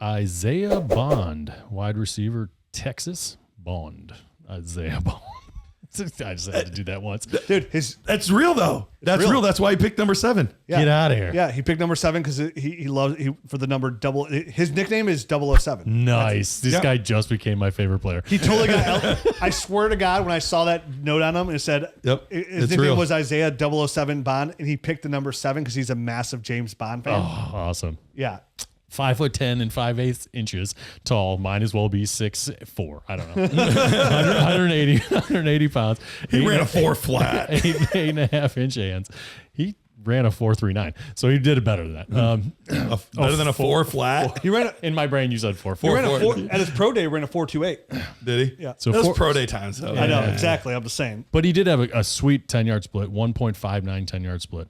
Isaiah Bond, wide receiver, Texas. Bond. Isaiah Bond. I just had to do that once. Dude, That's real though. That's real. That's why he picked number 7. yeah. Get out of here. Yeah, he picked number 7 because he loves for the number double. His nickname is 007. Nice. This guy just became my favorite player. He totally got. I swear to God, when I saw that note on him, it said his nickname was Isaiah 007 Bond, and he picked the number 7 because he's a massive James Bond fan. Oh, awesome. Yeah. 5'10" and 5/8 inches tall. Might as well be 6'4". I don't know. 180 pounds. He ran a 4 flat. 8.5 inch hands. He ran a 4.39. So he did it better than that. Better than a 4 flat. He ran In my brain, you said 4.4. he ran a 4 at his pro day. He ran a 4.28. Did he? Yeah. So Those pro day times though. I know exactly. I'm the same. But he did have a sweet 10-yard split, 1.59 10-yard split.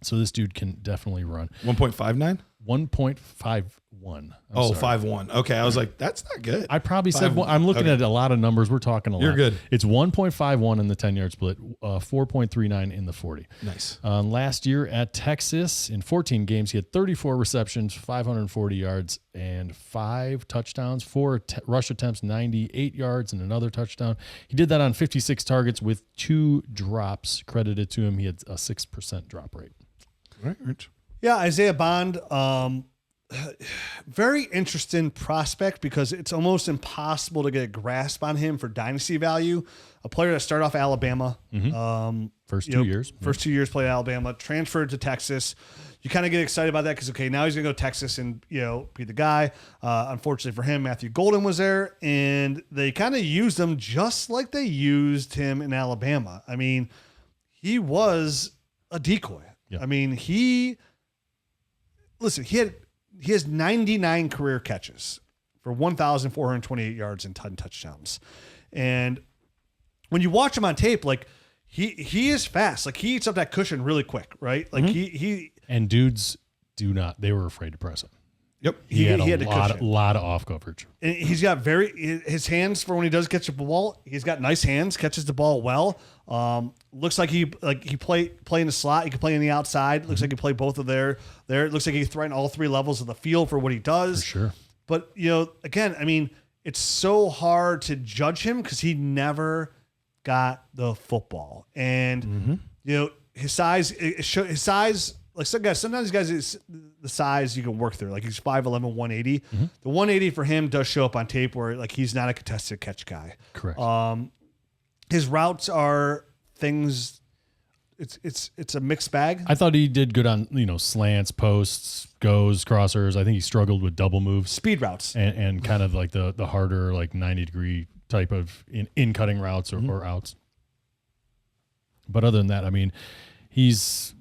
So this dude can definitely run. 1.59? 1.51. Oh, 5.1. Okay, I was like, that's not good. I probably said, I'm looking at a lot of numbers. We're talking a lot. You're good. It's 1.51 in the 10-yard split, 4.39 in the 40. Nice. Last year at Texas, in 14 games, he had 34 receptions, 540 yards, and 5 touchdowns, 4 rush attempts, 98 yards, and another touchdown. He did that on 56 targets with 2 drops credited to him. He had a 6% drop rate. All right, Rich. Yeah, Isaiah Bond, very interesting prospect because it's almost impossible to get a grasp on him for dynasty value. A player that started off Alabama. First 2 years. First 2 years played at Alabama, transferred to Texas. You kind of get excited about that because, okay, now he's going to go to Texas and, be the guy. Unfortunately for him, Matthew Golden was there, and they kind of used him just like they used him in Alabama. I mean, he was a decoy. Yep. I mean, he has 99 career catches for 1,428 yards and 10 touchdowns. And when you watch him on tape, like he is fast. Like he eats up that cushion really quick, right? Like he And dudes they were afraid to press him. Yep. He had a a lot of off coverage. And he's got his hands for when he does catch the ball. He's got nice hands, catches the ball well. Looks like he play in the slot. He can play in the outside. Looks like he play both of there. It looks like he can threaten all 3 levels of the field for what he does. For sure. But again, I mean, it's so hard to judge him because he never got the football, and his size. His size. Like sometimes guys, it's the size you can work through. Like he's 5'11", 180. The 180 for him does show up on tape where like he's not a contested catch guy. Correct. His routes are things. It's a mixed bag. I thought he did good on slants, posts, goes, crossers. I think he struggled with double moves, Speed routes, and kind of like the harder like 90-degree type of in cutting routes or outs. But other than that, I mean, he's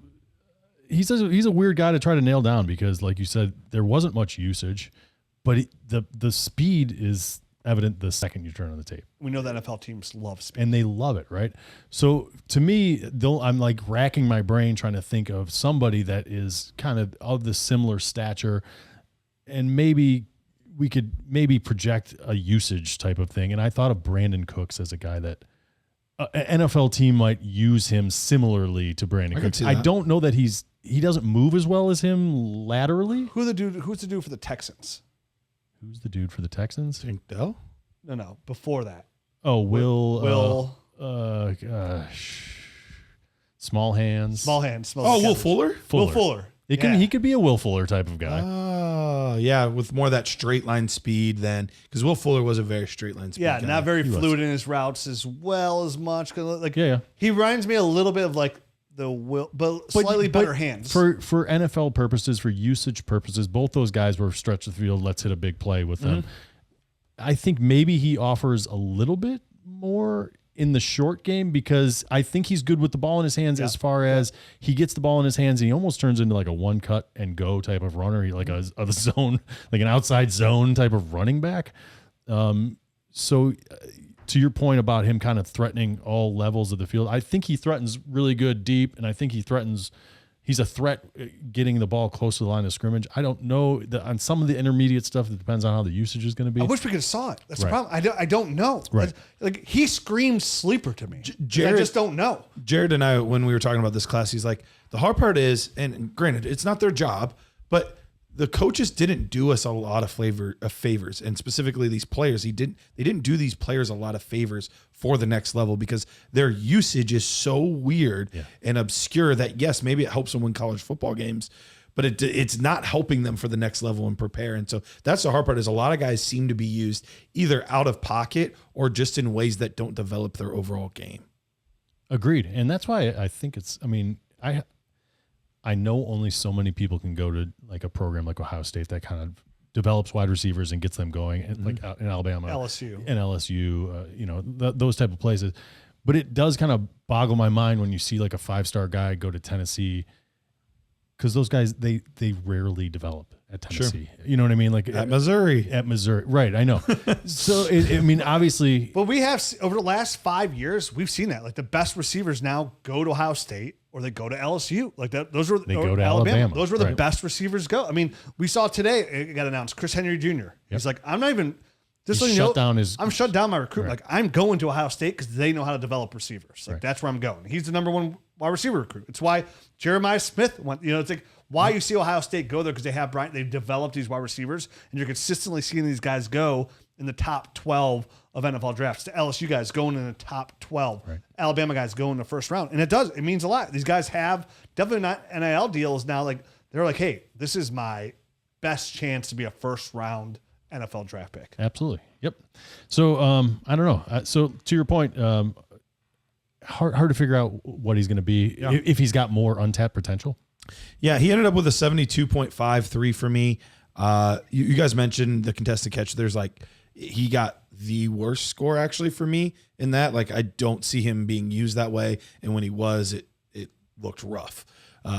a weird guy to try to nail down because, like you said, there wasn't much usage, but the speed is evident the second you turn on the tape. We know that NFL teams love speed. And they love it, right? So to me, I'm like racking my brain trying to think of somebody that is kind of the similar stature, and maybe we could project a usage type of thing. And I thought of Brandon Cooks as a guy that an NFL team might use him similarly to Brandon Cooks. I don't know that he doesn't move as well as him laterally. Who's the dude for the Texans? Who's the dude for the Texans? Think Dell? No, before that. Oh, Will. Gosh. Small hands. Will Fuller? Will Fuller. He could be a Will Fuller type of guy. Oh, yeah, with more of that straight line speed than because Will Fuller was a very straight line speed. Yeah, guy. not very fluid in his routes as well as much. Yeah. He reminds me a little bit of like the Will, but slightly better hands. For NFL purposes, for usage purposes, both those guys were stretch the field. Let's hit a big play with them. I think maybe he offers a little bit more in the short game because I think he's good with the ball in his hands as far as he gets the ball in his hands and he almost turns into like a one cut and go type of runner. He like a zone, like an outside zone type of running back. So to your point about him kind of threatening all levels of the field, I think he threatens really good deep, and I think he's a threat getting the ball close to the line of scrimmage. I don't know on some of the intermediate stuff. It depends on how the usage is going to be. I wish we could have saw it. That's the problem. I don't know. Right. Like he screams sleeper to me. Jared, I just don't know. Jared and I, when we were talking about this class, he's like, the hard part is, and granted, it's not their job, but the coaches didn't do us a lot of favors, and specifically these players. They didn't do these players a lot of favors for the next level because their usage is so weird and obscure that yes, maybe it helps them win college football games, but it's not helping them for the next level and prepare. And so that's the hard part is a lot of guys seem to be used either out of pocket or just in ways that don't develop their overall game. Agreed. And that's why I think I know only so many people can go to like a program like Ohio State that kind of develops wide receivers and gets them going, and like out in Alabama, LSU, those type of places. But it does kind of boggle my mind when you see like a 5-star guy go to Tennessee, because those guys they rarely develop at Tennessee. Sure. You know what I mean? Like at Missouri, right? I know. So obviously, but we have over the last 5 years we've seen that like the best receivers now go to Ohio State. Or they go to LSU, like that. Those were they go to Alabama. Those were the best receivers go. I mean, we saw today it got announced. Chris Henry Jr. Yep. He's like, I'm not even. Just so you know, I'm shut down my recruit. Right. Like I'm going to Ohio State because they know how to develop receivers. Like that's where I'm going. He's the number one wide receiver recruit. It's why Jeremiah Smith went. It's like why you see Ohio State go there because they have Bryant. They've developed these wide receivers, and you're consistently seeing these guys go in the top 12 of NFL drafts. The LSU guys going in the top 12. Right. Alabama guys going in the first round. And it means a lot. These guys have definitely not NIL deals now. Like they're like, hey, this is my best chance to be a first round NFL draft pick. Absolutely. Yep. So I don't know. So to your point, hard to figure out what he's going to be if he's got more untapped potential. Yeah, he ended up with a 72.53 for me. You guys mentioned the contested catch. There's like he got the worst score actually for me in that. Like I don't see him being used that way, and when he was, it looked rough.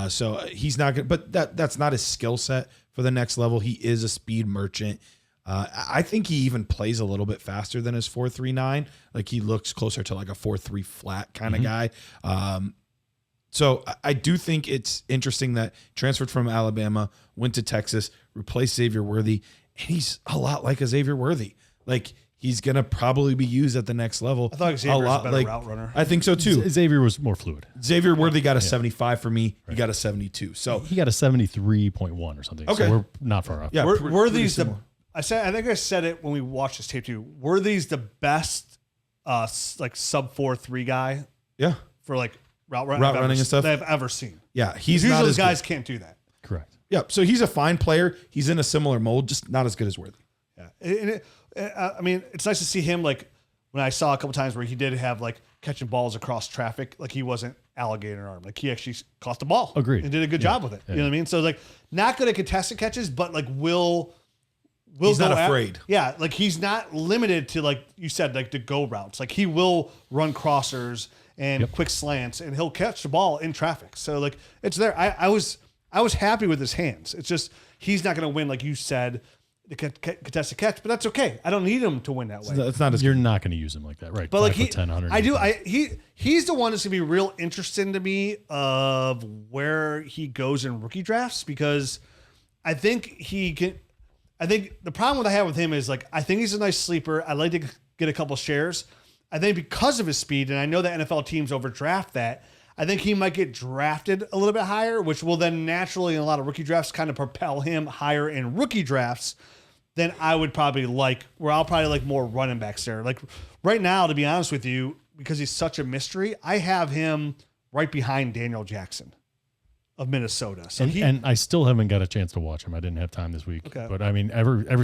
So he's not good, but that's not his skill set for the next level. He is a speed merchant. I think he even plays a little bit faster than his 4.39. Like he looks closer to like a 4.3 flat kind of guy. So I do think it's interesting that transferred from Alabama, went to Texas, replaced Xavier Worthy, and he's a lot like a Xavier Worthy. Like he's gonna probably be used at the next level. I thought Xavier was a better route runner. I think so too. Xavier was more fluid. Xavier Worthy got a 75 for me. Right. He got a 72. So he got a 73.1 or something. Okay, so we're not far off. Yeah, Worthy's the. I think I said it when we watched this tape too. Worthy's the best, like sub 4.3 guy. Yeah, for like route running and stuff that I've ever seen. Yeah, he's usually not those as guys good. Can't do that. Correct. Yeah, so he's a fine player. He's in a similar mold, just not as good as Worthy. Yeah, I mean, it's nice to see him. Like when I saw a couple times where he did have like catching balls across traffic, like he wasn't alligator arm, like he actually caught the ball. Agreed. And did a good job with it. You know what I mean? So like not good at contested catches, but like he's not afraid. Like he's not limited to like you said, like the go routes. Like he will run crossers and quick slants, and he'll catch the ball in traffic. So like it's there. I was happy with his hands. It's just he's not going to win, like you said, the contested catch, but that's okay. I don't need him to win that way. It's not as you're not going to use him like that, right? But like he's the one that's going to be real interesting to me of where he goes in rookie drafts, because I think he can. I think the problem that I have with him is like I think he's a nice sleeper. I'd like to get a couple shares. I think because of his speed, and I know that NFL teams overdraft that, I think he might get drafted a little bit higher, which will then naturally in a lot of rookie drafts kind of propel him higher in rookie drafts than I would probably like, where I'll probably like more running backs there. Like right now, to be honest with you, because he's such a mystery, I have him right behind Daniel Jackson of Minnesota. So and I still haven't got a chance to watch him. I didn't have time this week. Okay. But I mean,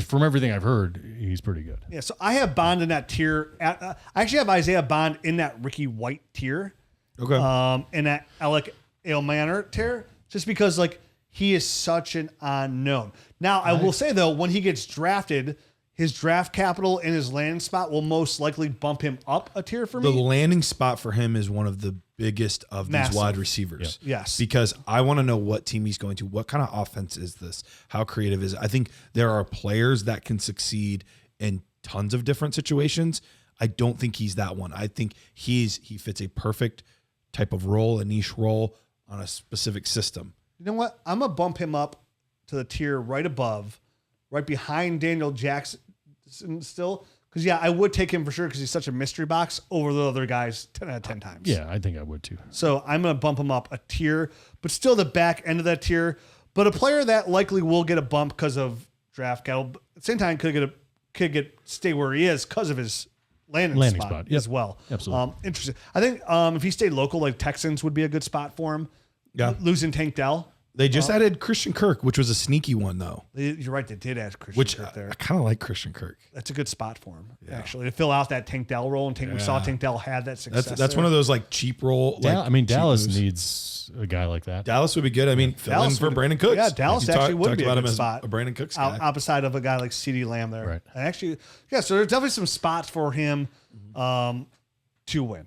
from everything I've heard, he's pretty good. Yeah. So I have Bond in that tier. I actually have Isaiah Bond in that Ricky White tier. Okay. In that Alec Manor tier, just because like he is such an unknown. Now I will say though, when he gets drafted, his draft capital and his landing spot will most likely bump him up a tier for me. The landing spot for him is one of the biggest of these wide receivers. Yep. Yes. Because I want to know what team he's going to. What kind of offense is this? How creative is it? I think there are players that can succeed in tons of different situations. I don't think he's that one. I think he fits a perfect type of role, a niche role on a specific system. You know what? I'm going to bump him up to the tier right above, right behind Daniel Jackson still. Because, I would take him for sure because he's such a mystery box over the other guys 10 out of 10 times. Yeah, I think I would too. So I'm going to bump him up a tier, but still the back end of that tier. but a player that likely will get a bump because of draft capital. But at the same time, could stay where he is because of his landing spot yep. as well. Absolutely. Interesting. I think if he stayed local, like Texans would be a good spot for him. Yeah. Losing Tank Dell. They just added Christian Kirk, which was a sneaky one though. You're right. They did add Christian Which Kirk there. I kind of like Christian Kirk. That's a good spot for him, actually, to fill out that Tank Dell role. And we saw Tank Dell had that success. That's one of those like cheap role. I mean, cheap Dallas moves. needs a guy like that. Dallas would be good. I mean, fill in for Brandon Cooks. Yeah, Dallas You actually would talked be about a him good as spot. a Brandon Cooks guy. Opposite of a guy like CeeDee Lamb there. Right. And actually, so there's definitely some spots for him to win.